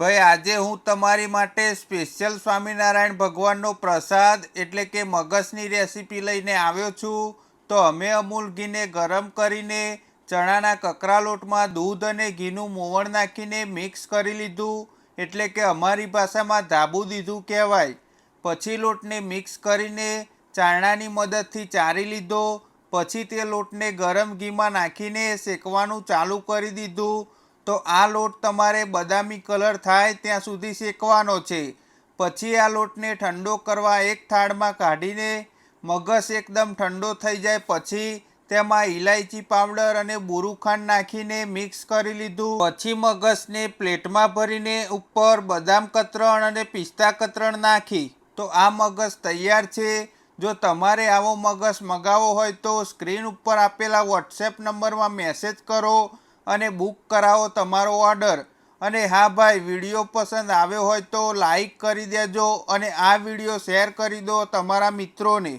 ભાઈ આજે હું તમારી માટે સ્પેશિયલ સ્વામિનારાયણ ભગવાનનો પ્રસાદ એટલે કે મગસની રેસીપી લઈને આવ્યો છું। તો અમે અમૂલ ઘીને ગરમ કરીને ચણાના કકરા લોટમાં દૂધ અને ઘીનું મોવણ નાખીને મિક્સ કરી લીધું, એટલે કે અમારી ભાષામાં ધાબુ દીધું કહેવાય। પછી લોટને મિક્સ કરીને ચાળણાની મદદથી ચારી લીધો। પછી તે લોટને ગરમ ઘીમાં નાખીને શેકવાનું ચાલુ કરી દીધું। તો આ લોટ તમારે બદામી કલર થાય ત્યાં સુધી શેકવાનો છે। પછી આ લોટને ઠંડો કરવા એક થાળમાં કાઢીને મગસ એકદમ ઠંડો થઈ જાય પછી તેમાં ઇલાયચી પાવડર અને બુરું ખાંડ નાખીને મિક્સ કરી લીધું। પછી મગસને પ્લેટમાં ભરીને ઉપર બદામ કતરણ અને પિસ્તા કતરણ નાખી તો આ મગસ તૈયાર છે। જો તમારે આવો મગસ મગાવવો હોય તો સ્ક્રીન ઉપર આપેલા વોટ્સએપ નંબરમાં મેસેજ કરો અને બુક કરાવો તમારો ઓર્ડર। અને હા ભાઈ, વિડીયો પસંદ આવ્યો હોય તો લાઈક કરી દેજો અને આ વિડીયો શેર કરી દો તમારા મિત્રોને।